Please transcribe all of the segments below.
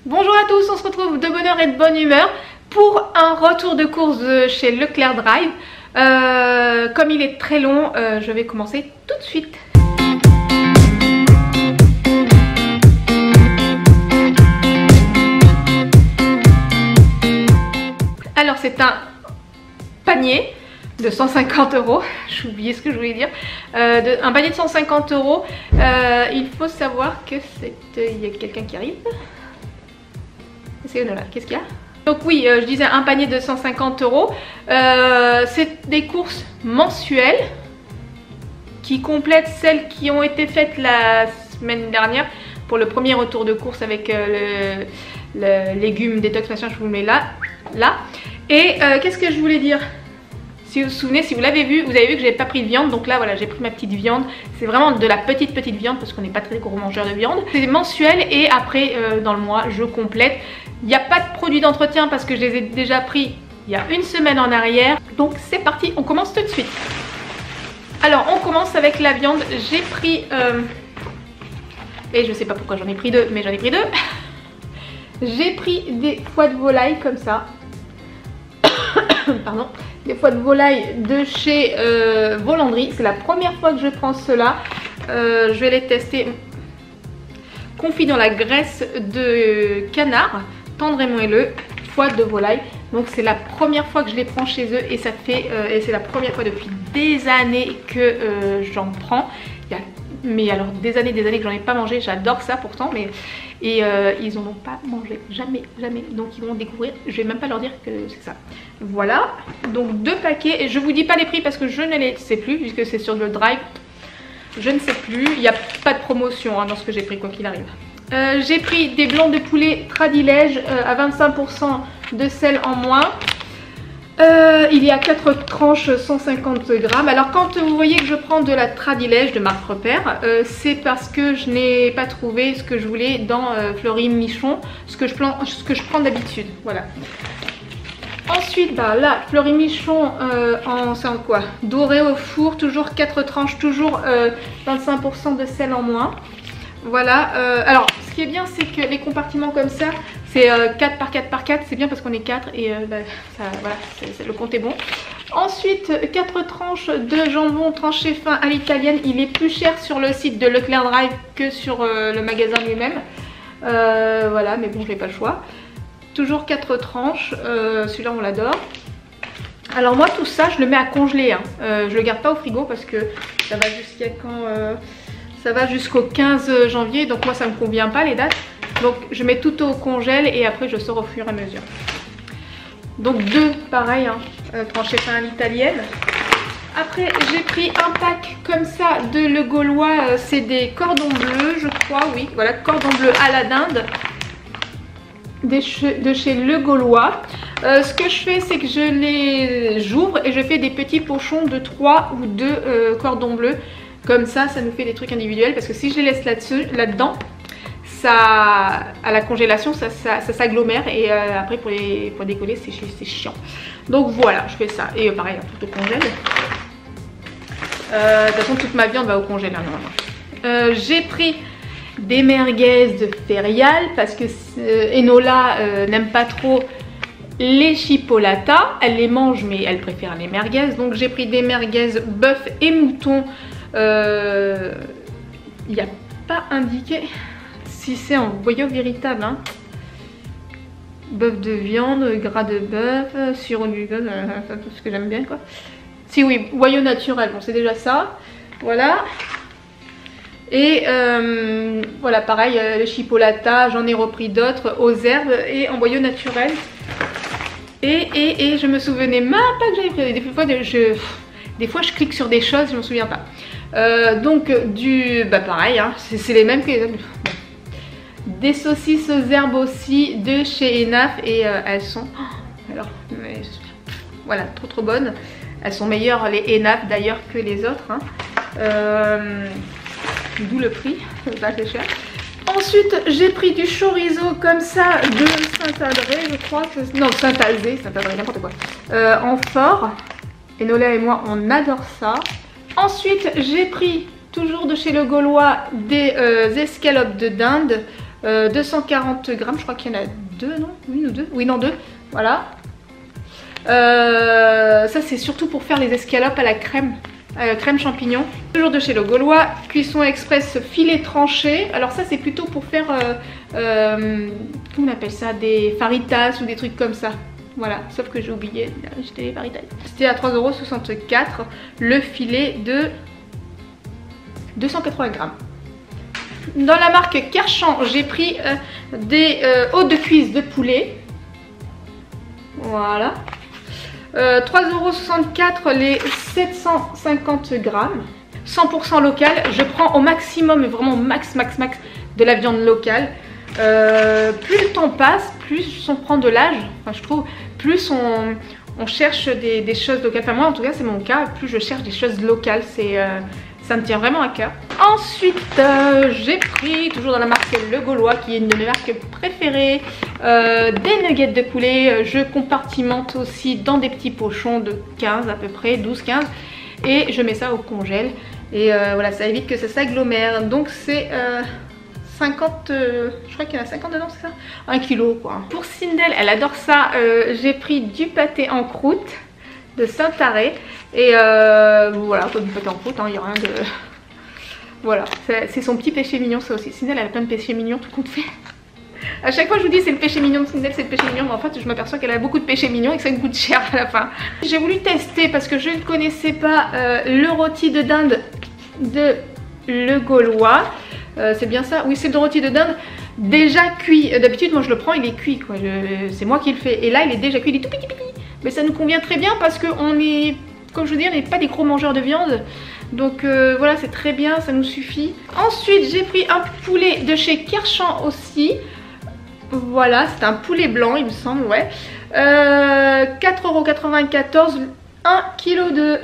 Bonjour à tous, on se retrouve de bonne heure et de bonne humeur pour un retour de course de chez Leclerc Drive. Comme il est très long, je vais commencer tout de suite. Alors c'est un panier de 150 €, j'ai oublié ce que je voulais dire, un panier de 150 €. Il faut savoir que il y a quelqu'un qui arrive. Qu'est-ce qu'il y a? Donc oui, je disais un panier de 150 €. C'est des courses mensuelles qui complètent celles qui ont été faites la semaine dernière pour le premier retour de course avec le légume détox machin, je vous le mets là. Et qu'est-ce que je voulais dire? Si vous vous souvenez, si vous l'avez vu, vous avez vu que j'avais pas pris de viande. Donc là voilà, j'ai pris ma petite viande. C'est vraiment de la petite viande parce qu'on n'est pas très gros mangeurs de viande. C'est mensuel et après dans le mois je complète. Il n'y a pas de produits d'entretien parce que je les ai déjà pris il y a une semaine en arrière. Donc c'est parti, on commence tout de suite. Alors on commence avec la viande. J'ai pris et je sais pas pourquoi j'en ai pris deux, mais j'en ai pris deux. J'ai pris des foies de volaille comme ça. Pardon, des foies de volaille de chez Volandry. C'est la première fois que je prends cela. Je vais les tester confit dans la graisse de canard, tendre et moelleux, foie de volaille. Donc c'est la première fois que je les prends chez eux et ça fait et c'est la première fois depuis des années que j'en prends. Mais alors des années que j'en ai pas mangé. J'adore ça pourtant, mais ils en ont pas mangé, jamais. Donc ils vont découvrir. Je vais même pas leur dire que c'est ça. Voilà, donc 2 paquets. Et je vous dis pas les prix parce que je ne les sais plus puisque c'est sur le Drive. Je ne sais plus. Il n'y a pas de promotion dans ce que j'ai pris quoi qu'il arrive. J'ai pris des blancs de poulet Tradilège à 25% de sel en moins. Il y a 4 tranches 150 grammes. Alors quand vous voyez que je prends de la Tradilège de marque Repère, c'est parce que je n'ai pas trouvé ce que je voulais dans Fleury Michon, ce que je prends d'habitude. Voilà. Ensuite, bah là, Fleury Michon c'est en quoi? Doré au four, toujours 4 tranches, toujours 25% de sel en moins. Voilà, alors ce qui est bien c'est que les compartiments comme ça, c'est 4 par 4 par 4, c'est bien parce qu'on est 4 et voilà, le compte est bon. Ensuite, 4 tranches de jambon tranché fin à l'italienne. Il est plus cher sur le site de Leclerc Drive que sur le magasin lui-même. Voilà, mais bon, je n'ai pas le choix. Toujours 4 tranches, celui-là on l'adore. Alors moi tout ça je le mets à congeler, je le garde pas au frigo parce que ça va jusqu'à quand ça va jusqu'au 15 janvier, donc moi ça me convient pas les dates. Donc je mets tout au congèle et après je sors au fur et à mesure. Donc 2 pareil, tranchés fin à l'italienne. Après j'ai pris un pack comme ça de Le Gaulois, c'est des cordons bleus je crois, oui voilà, cordons bleus à la dinde. De chez Le Gaulois. Ce que je fais c'est que j'ouvre et je fais des petits pochons de 3 ou 2 cordons bleus. Comme ça, ça nous fait des trucs individuels parce que si je les laisse là-dedans, ça, à la congélation, ça s'agglomère et après pour décoller c'est chiant. Donc voilà, je fais ça. Et pareil, tout au congèle. De toute façon, toute ma viande va au congèle normalement. J'ai pris des merguez de Ferial parce que Enola n'aime pas trop les chipolatas. Elle les mange mais elle préfère les merguez. Donc j'ai pris des merguez bœuf et mouton. Il n'y a pas indiqué si c'est en boyau véritable. Bœuf de viande, gras de bœuf, sirop du tout ce que j'aime bien quoi. Si oui, boyau naturel, bon c'est déjà ça. Voilà. Et voilà pareil, les chipolatas, j'en ai repris d'autres aux herbes et en boyau naturel. Et je me souvenais même pas que j'avais pris. Des fois je clique sur des choses, je me souviens pas. Donc pareil, c'est les mêmes que les autres. Bon. Des saucisses aux herbes aussi de chez Enaf et elles sont voilà trop bonnes. Elles sont meilleures les Enaf d'ailleurs que les autres. D'où le prix, c'est cher. Ensuite, j'ai pris du chorizo comme ça de Saint-Adré, je crois. Non, Saint-Azé, n'importe quoi. En fort. Enola et moi, on adore ça. Ensuite, j'ai pris, toujours de chez Le Gaulois, des escalopes de dinde 240 grammes, je crois qu'il y en a deux, non? Une ou deux? Oui, non, deux. Voilà. Ça c'est surtout pour faire les escalopes à la crème champignon. Toujours de chez Le Gaulois, cuisson express filet tranché. Alors ça c'est plutôt pour faire, comment on appelle ça, des faritas ou des trucs comme ça. Voilà, sauf que j'ai oublié, j'étais les faritas. C'était à 3,64 € le filet de 280 grammes. Dans la marque Kerchan, j'ai pris des os de cuisse de poulet. Voilà. 3,64 € les 750 grammes. 100% local. Je prends au maximum, vraiment max de la viande locale. Plus le temps passe, plus on prend de l'âge, enfin, je trouve, plus on cherche des choses locales. Enfin moi en tout cas c'est mon cas, plus je cherche des choses locales, ça me tient vraiment à cœur. Ensuite j'ai pris, toujours dans la marque Le Gaulois qui est une de mes marques préférées, des nuggets de poulet. Je compartimente aussi dans des petits pochons de 15 à peu près, 12-15, et je mets ça au congèle et voilà, ça évite que ça s'agglomère. Donc c'est 50, je crois qu'il y en a 50 dedans, c'est ça? 1 kg quoi. Pour Sindel, elle adore ça, j'ai pris du pâté en croûte de Saint-Arrêt. Et voilà, pas du pâté en croûte, il n'y a rien de... Voilà, c'est son petit péché mignon ça aussi. Sindel elle a plein de péchés mignons tout compte fait. À chaque fois je vous dis c'est le péché mignon de Sindel, c'est le péché mignon, mais en fait je m'aperçois qu'elle a beaucoup de péchés mignons et que ça me coûte cher à la fin. J'ai voulu tester parce que je ne connaissais pas le rôti de dinde de Le Gaulois. C'est bien ça? Oui, c'est le rôti de dinde déjà cuit. D'habitude moi je le prends, il est cuit quoi, c'est moi qui le fais. Et là il est déjà cuit, il est tout petit. Mais ça nous convient très bien parce qu'on est, comme je vous dis, on n'est pas des gros mangeurs de viande. Donc voilà, c'est très bien, ça nous suffit. Ensuite j'ai pris un poulet de chez Kerchan aussi. Voilà, c'est un poulet blanc il me semble, ouais. 4,94 €, 1 kg de...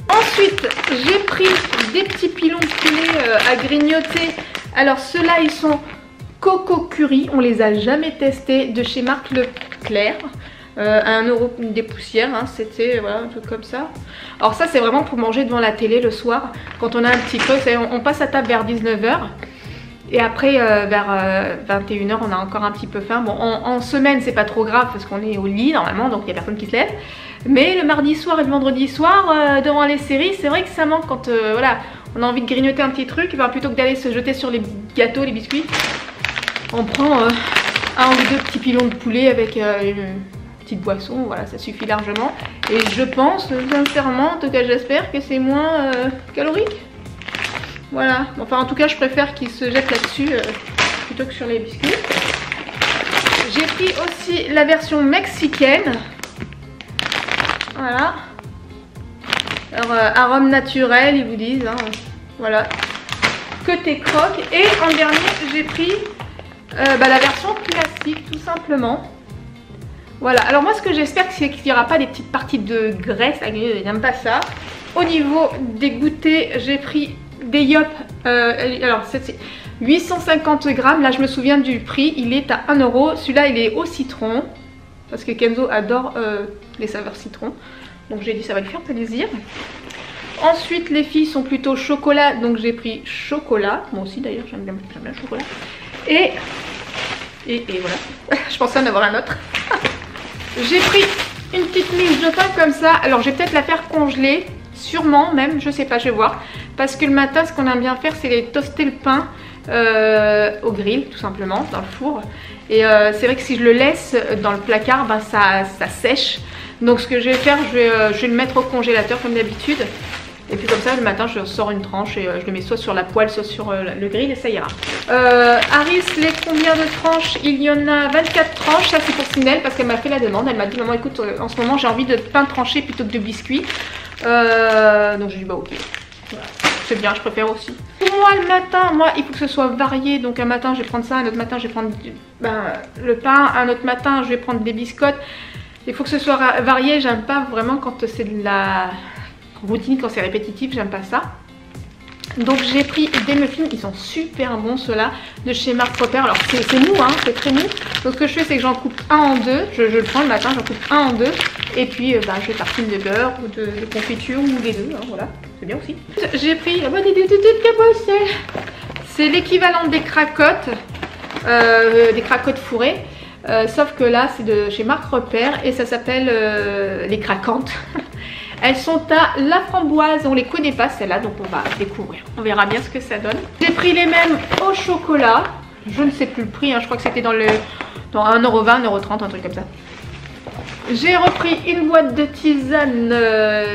Ensuite j'ai pris des petits pilons de poulet à grignoter. Alors ceux-là ils sont coco curry, on les a jamais testés, de chez Marc Leclerc. À 1 € des poussières, hein, c'était voilà, un truc comme ça. Alors ça c'est vraiment pour manger devant la télé le soir quand on a un petit creux. On passe à table vers 19 h et après vers 21 h on a encore un petit peu faim. Bon en semaine c'est pas trop grave parce qu'on est au lit normalement, donc il n'y a personne qui se lève. Mais le mardi soir et le vendredi soir devant les séries, c'est vrai que ça manque quand voilà, on a envie de grignoter un petit truc. Ben, plutôt que d'aller se jeter sur les gâteaux, les biscuits, on prend un ou deux petits pilons de poulet avec une petite boisson, voilà, ça suffit largement. Et je pense sincèrement, en tout cas j'espère que c'est moins calorique. Voilà, enfin en tout cas je préfère qu'ils se jettent là-dessus plutôt que sur les biscuits. J'ai pris aussi la version mexicaine. Voilà. Alors arôme naturel ils vous disent, hein. Voilà. Que tes croques. Et en dernier j'ai pris la version classique tout simplement. Voilà, alors moi ce que j'espère c'est qu'il n'y aura pas des petites parties de graisse, j'aime pas ça. Au niveau des goûters, j'ai pris des Yop, alors c'est 850 grammes, là je me souviens du prix, il est à 1 €. Celui-là il est au citron, parce que Kenzo adore les saveurs citron. Donc j'ai dit ça va lui faire plaisir. Ensuite les filles sont plutôt chocolat, donc j'ai pris chocolat. Moi aussi d'ailleurs j'aime bien le chocolat. Et voilà, je pensais en avoir un autre. J'ai pris une petite mousse de pain comme ça. Alors je vais peut-être la faire congeler, sûrement même, je sais pas, je vais voir. Parce que le matin ce qu'on aime bien faire c'est toaster le pain au grill tout simplement, dans le four. Et c'est vrai que si je le laisse dans le placard, ben, ça sèche. Donc ce que je vais faire, je vais le mettre au congélateur comme d'habitude. Et puis comme ça le matin je sors une tranche et je le mets soit sur la poêle soit sur le grill et ça ira. Harris, les combien de tranches? Il y en a 24 tranches, ça c'est pour Sindel parce qu'elle m'a fait la demande. Elle m'a dit maman écoute en ce moment j'ai envie de pain tranché plutôt que de biscuits. Donc je lui dis bah ok. Voilà. C'est bien, je préfère aussi. Pour moi le matin, il faut que ce soit varié. Donc un matin je vais prendre ça, un autre matin je vais prendre le pain, un autre matin je vais prendre des biscottes. Il faut que ce soit varié, j'aime pas vraiment quand c'est de la routine, quand c'est répétitif, j'aime pas ça. Donc j'ai pris des muffins, ils sont super bons ceux-là, de chez Marc Robert. Alors c'est mou, hein, c'est très mou. Donc ce que je fais c'est que j'en coupe un en deux, je le prends le matin, j'en coupe un en deux. Et puis je tartine de beurre ou de confiture ou des deux, hein, voilà, c'est bien aussi. J'ai pris c'est l'équivalent des cracottes. des cracottes fourrées. Sauf que là c'est de chez Marc Repère et ça s'appelle les craquantes. Elles sont à la framboise, on les connaît pas celles-là, donc on va découvrir. On verra bien ce que ça donne. J'ai pris les mêmes au chocolat. Je ne sais plus le prix, hein. Je crois que c'était dans 1,20 €, 1,30 €, un truc comme ça. J'ai repris une boîte de tisane,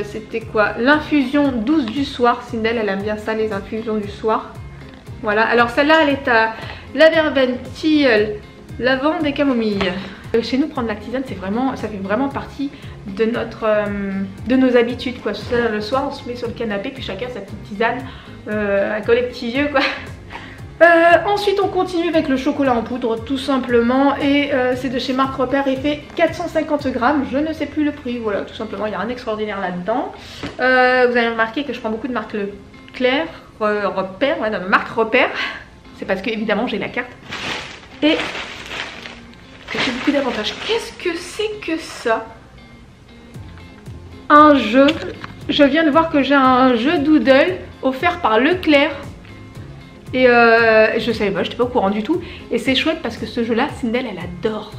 c'était quoi? L'infusion douce du soir. Sindel, elle aime bien ça, les infusions du soir. Voilà, alors celle-là, elle est à la verveine, tilleul, lavande et camomille. Chez nous, prendre la tisane, ça fait vraiment partie de nos habitudes, quoi. Le soir, on se met sur le canapé, puis chacun sa petite tisane, à coller les petits yeux, quoi. Ensuite on continue avec le chocolat en poudre tout simplement et c'est de chez Marc Repère, il fait 450 grammes, je ne sais plus le prix, voilà tout simplement, il y a rien d'extraordinaire là-dedans. Vous avez remarqué que je prends beaucoup de marque Leclerc, Repère, ouais, non, Marc Repère, c'est parce que évidemment j'ai la carte et que j'ai beaucoup d'avantages. Qu'est-ce que c'est que ça? Un jeu, je viens de voir que j'ai un jeu Doodle offert par Leclerc. Et je savais pas, j'étais pas au courant du tout. Et c'est chouette parce que ce jeu là, Sindel elle adore.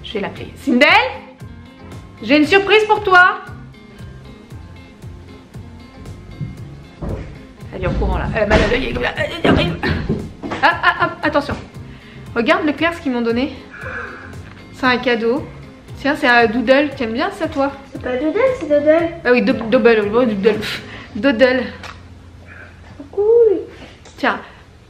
Je vais l'appeler. Sindel, j'ai une surprise pour toi. Elle est au courant là. Elle a mal à l'œil, elle est comme là. Ah, attention. Regarde Leclerc ce qu'ils m'ont donné. C'est un cadeau. Tiens, c'est un doodle. T'aimes bien ça toi? C'est pas doodle, c'est doodle. Ah oui, doodle. Doodle. Cool. Tiens.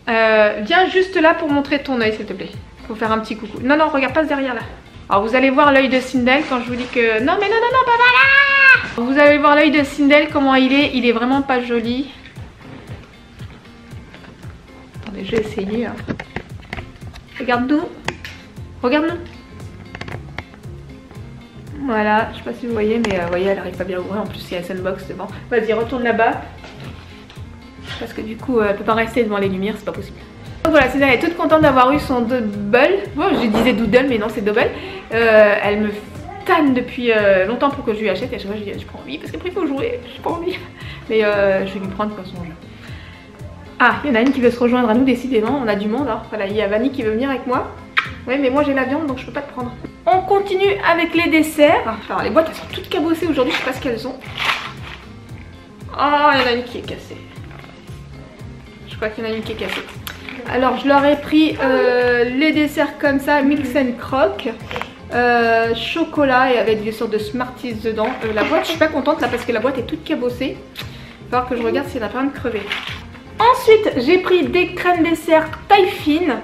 Viens juste là pour montrer ton œil s'il te plaît. Faut faire un petit coucou. Non, non, regarde, passe derrière là. Alors vous allez voir l'œil de Sindel quand je vous dis que... Non, mais non, pas là. Vous allez voir l'œil de Sindel, comment il est vraiment pas joli. Attendez, je vais essayer. Hein. Regarde-nous. Regarde-nous. Voilà, je sais pas si vous voyez, mais vous voyez, elle arrive pas bien à ouvrir. En plus, il y a Sunbox devant. Vas-y, retourne là-bas. Parce que du coup elle peut pas rester devant les lumières, c'est pas possible. Donc voilà, Sindel est toute contente d'avoir eu son double. Bon, je disais doodle mais non c'est double. Elle me tanne depuis longtemps pour que je lui achète et à chaque fois je dis j'ai pas envie parce qu'après il faut jouer, j'ai pas envie. Mais je vais lui prendre quoi son jeu. Ah, il y en a une qui veut se rejoindre à nous décidément, on a du monde. Hein. Voilà, il y a Vanny qui veut venir avec moi. Ouais mais moi j'ai la viande donc je peux pas te prendre. On continue avec les desserts. Alors les boîtes elles sont toutes cabossées aujourd'hui, je sais pas ce qu'elles ont. Oh, il y en a une qui est cassée. Je crois qu'il y en a une qui est cassée. Alors je leur ai pris les desserts comme ça, mix and croc, chocolat et avec des sortes de Smarties dedans. La boîte je suis pas contente là parce que la boîte est toute cabossée. Il va falloir que je regarde s'il n'y en a pas un de crevé. Ensuite j'ai pris des crèmes dessert taille fine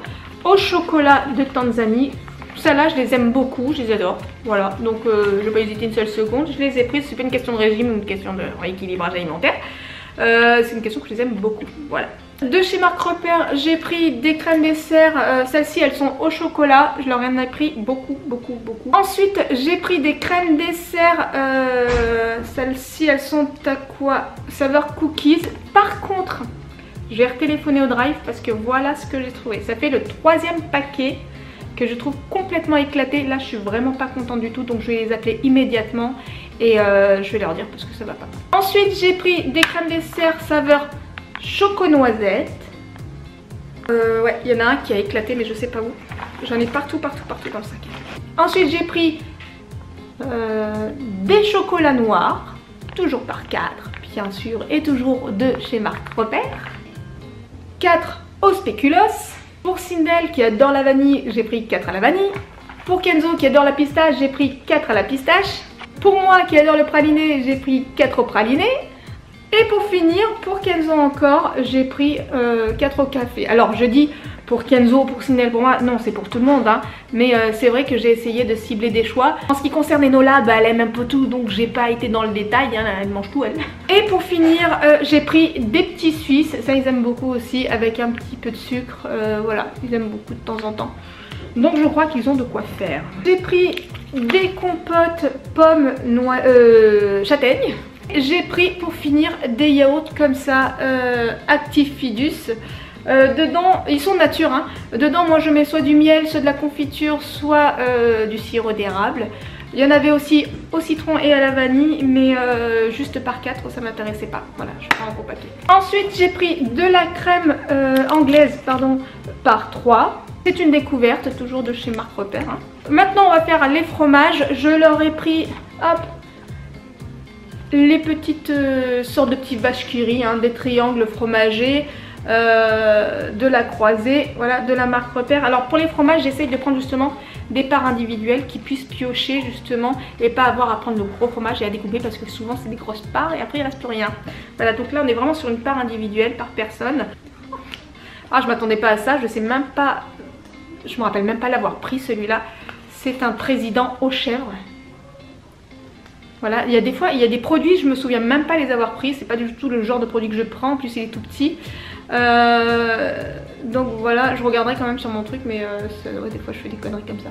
au chocolat de Tanzanie. Celles-là je les aime beaucoup, je les adore. Voilà, donc je n'ai pas hésité une seule seconde. Je les ai prises, c'est pas une question de régime ou une question de rééquilibrage alimentaire. C'est une question que je les aime beaucoup, voilà. De chez Marc Repère, j'ai pris des crèmes dessert. Celles-ci, elles sont au chocolat. Je leur en ai pris beaucoup. Ensuite, j'ai pris des crèmes dessert. Celles-ci, elles sont à quoi? Saveur cookies. Par contre, je vais retéléphoner au drive parce que voilà ce que j'ai trouvé. Ça fait le 3e paquet que je trouve complètement éclaté. Là, je suis vraiment pas contente du tout. Donc, je vais les appeler immédiatement. Et je vais leur dire parce que ça va pas. Ensuite, j'ai pris des crèmes dessert saveur choco-noisette. Ouais, il y en a un qui a éclaté mais je sais pas où. J'en ai partout dans le sac. Ensuite j'ai pris des chocolats noirs, toujours par 4 bien sûr, et toujours de chez Marc Repère. 4 au spéculoos. Pour Sindel qui adore la vanille, j'ai pris 4 à la vanille. Pour Kenzo qui adore la pistache, j'ai pris 4 à la pistache. Pour moi qui adore le praliné, j'ai pris 4 au praliné. Et pour finir, pour Kenzo encore, j'ai pris 4 au café. Alors je dis pour Kenzo, pour Sindel, pour moi, non c'est pour tout le monde. Hein. Mais c'est vrai que j'ai essayé de cibler des choix. En ce qui concerne Enola, bah, elle aime un peu tout, donc j'ai pas été dans le détail. Hein, elle mange tout elle. Et pour finir, j'ai pris des petits Suisses. Ça ils aiment beaucoup aussi, avec un petit peu de sucre. Voilà, ils aiment beaucoup de temps en temps. Donc je crois qu'ils ont de quoi faire. J'ai pris des compotes pommes, châtaignes. J'ai pris pour finir des yaourts comme ça, Actifidus. Dedans, ils sont nature. Hein. Dedans, moi je mets soit du miel, soit de la confiture, soit du sirop d'érable. Il y en avait aussi au citron et à la vanille, mais juste par 4, ça m'intéressait pas. Voilà, je prends un gros paquet. Ensuite, j'ai pris de la crème anglaise, pardon, par 3. C'est une découverte, toujours de chez Marc Repère. Hein. Maintenant, on va faire les fromages. Je leur ai pris, hop, les petites sortes de petits vaches qui rient, hein, des triangles fromagés, de la croisée, voilà, de la Marc Repère. Alors pour les fromages, j'essaye de prendre justement des parts individuelles qui puissent piocher justement et pas avoir à prendre le gros fromage et à découper parce que souvent c'est des grosses parts et après il reste plus rien. Voilà, donc là on est vraiment sur une part individuelle par personne. Ah, je m'attendais pas à ça, je sais même pas, je me rappelle même pas l'avoir pris celui-là. C'est un président aux chèvres. Voilà, il y a des fois, il y a des produits, je me souviens même pas les avoir pris. C'est pas du tout le genre de produit que je prends, en plus il est tout petit. Donc voilà, je regarderai quand même sur mon truc, mais ouais, des fois je fais des conneries comme ça.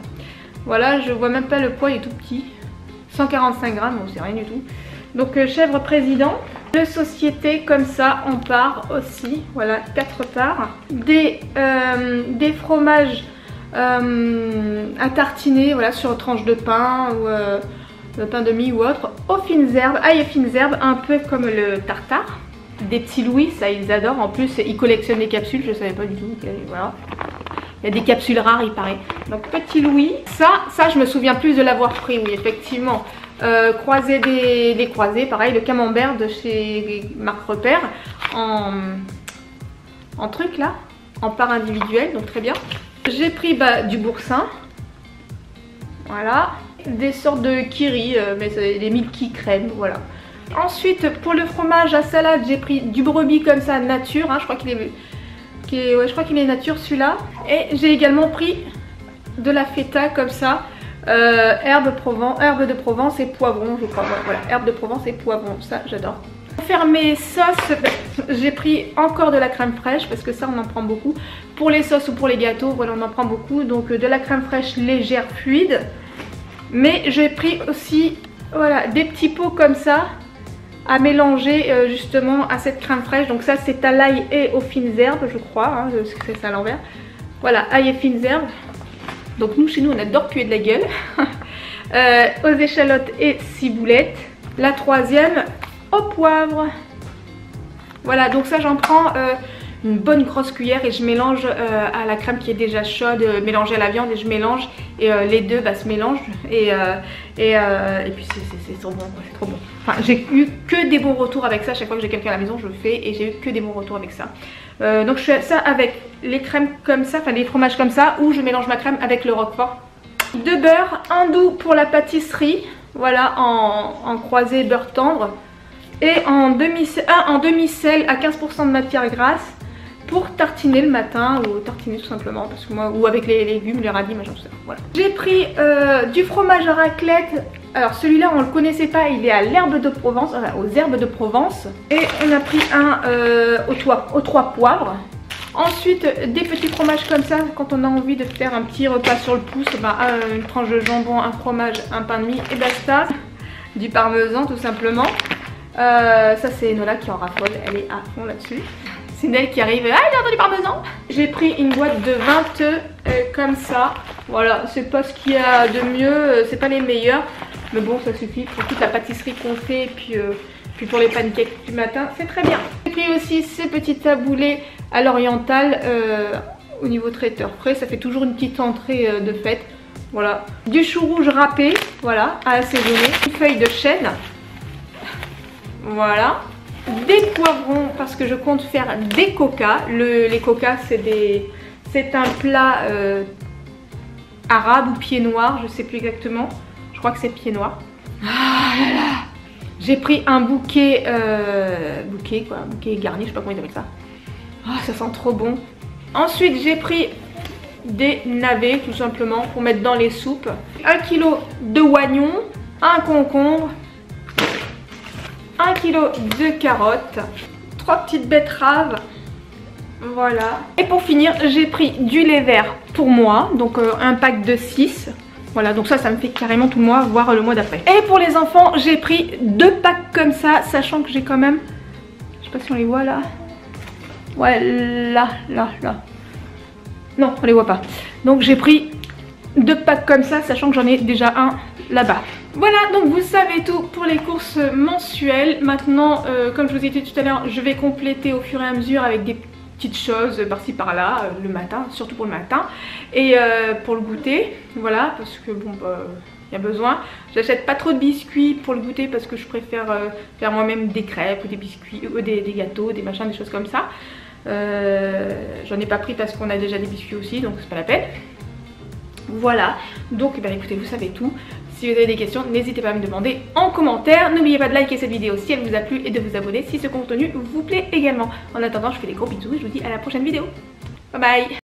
Voilà, je vois même pas le poids, il est tout petit. 145 grammes, bon c'est rien du tout. Donc chèvre président. De société comme ça, on part aussi. Voilà, 4 parts. Des fromages à tartiner, voilà, sur tranche de pain ou le pain de mie ou autre, aux fines herbes, ail et fines herbes, un peu comme le tartare. Des petits Louis, ça ils adorent. En plus, ils collectionnent des capsules, je savais pas du tout. Voilà. Il y a des capsules rares, il paraît. Donc petit Louis. Ça je me souviens plus de l'avoir pris, oui, effectivement. Croisé des croisés, pareil, le camembert de chez Marc Repère en truc là, en part individuelle, donc très bien. J'ai pris du boursin. Voilà. Des sortes de kiri, mais c'est des milky crème, voilà. Ensuite, pour le fromage à salade, j'ai pris du brebis comme ça, nature, hein, je crois qu'il est nature celui-là. Et j'ai également pris de la feta comme ça, herbe de Provence et poivron, je crois, voilà, herbe de Provence et poivron, ça j'adore. Pour faire mes sauces, j'ai pris encore de la crème fraîche parce que ça on en prend beaucoup. Pour les sauces ou pour les gâteaux, voilà, on en prend beaucoup, donc de la crème fraîche légère, fluide. Mais j'ai pris aussi, voilà, des petits pots comme ça à mélanger justement à cette crème fraîche. Donc ça c'est à l'ail et aux fines herbes, je crois, hein, c'est ça à l'envers. Voilà, ail et fines herbes. Donc nous, chez nous, on adore puer de la gueule. Aux échalotes et ciboulettes. La troisième, au poivre. Voilà, donc ça j'en prends une bonne grosse cuillère et je mélange à la crème qui est déjà chaude, mélangée à la viande, et je mélange et les deux se mélangent et puis c'est trop bon, c'est trop bon. Enfin, j'ai eu que des bons retours avec ça. Chaque fois que j'ai quelqu'un à la maison, je le fais et j'ai eu que des bons retours avec ça. Donc je fais ça avec les crèmes comme ça, enfin les fromages comme ça, ou je mélange ma crème avec le roquefort. De beurre, un doux pour la pâtisserie, voilà, en croisé beurre tendre, et en demi-sel à 15% de matière grasse pour tartiner le matin, ou tartiner tout simplement, parce que moi, ou avec les légumes, les radis, machin, tout ça. Voilà. J'ai pris du fromage à raclette. Alors celui-là on le connaissait pas, il est à l'herbe de Provence, enfin, aux herbes de Provence. Et on a pris un aux 3 poivres. Ensuite des petits fromages comme ça, quand on a envie de faire un petit repas sur le pouce, une tranche de jambon, un fromage, un pain de mie et basta. Du parmesan tout simplement. Ça c'est Enola qui en raffole, elle est à fond là-dessus. C'est Nel qui arrive, ah il a du parmesan. J'ai pris une boîte de 20 œufs comme ça. Voilà, c'est pas ce qu'il y a de mieux, c'est pas les meilleurs. Mais bon, ça suffit pour toute la pâtisserie qu'on fait, puis pour les pancakes du matin, c'est très bien. J'ai pris aussi ces petits taboulés à l'oriental au niveau traiteur frais. Ça fait toujours une petite entrée de fête. Voilà. Du chou rouge râpé, voilà, à assaisonner. Une feuille de chêne. Voilà. Des poivrons parce que je compte faire des coca. Les coca, c'est un plat arabe ou pied noir, je sais plus exactement. Je crois que c'est pied noir. Ah là là. J'ai pris un bouquet garni, je sais pas comment ils appellent ça. Ah, ça sent trop bon. Ensuite j'ai pris des navets tout simplement pour mettre dans les soupes. 1 kg de oignons, un concombre, 1 kg de carottes, 3 petites betteraves. Voilà. Et pour finir, j'ai pris du lait vert pour moi, donc un pack de 6. Voilà, donc ça me fait carrément tout le mois, voire le mois d'après. Et pour les enfants, j'ai pris 2 packs comme ça, sachant que j'ai quand même... Je sais pas si on les voit là. Ouais, là. Non, on les voit pas. Donc j'ai pris 2 packs comme ça, sachant que j'en ai déjà un là-bas. Voilà, donc vous savez tout pour les courses mensuelles. Maintenant, comme je vous ai dit tout à l'heure, je vais compléter au fur et à mesure avec des petites choses par-ci par-là le matin, surtout pour le matin. Et pour le goûter, voilà, parce que bon, il y a besoin. J'achète pas trop de biscuits pour le goûter parce que je préfère faire moi-même des crêpes ou des biscuits, des gâteaux, des machins, des choses comme ça. J'en ai pas pris parce qu'on a déjà des biscuits aussi, donc c'est pas la peine. Voilà, donc bah, écoutez, vous savez tout. Si vous avez des questions, n'hésitez pas à me demander en commentaire. N'oubliez pas de liker cette vidéo si elle vous a plu et de vous abonner si ce contenu vous plaît également. En attendant, je vous fais des gros bisous et je vous dis à la prochaine vidéo. Bye bye.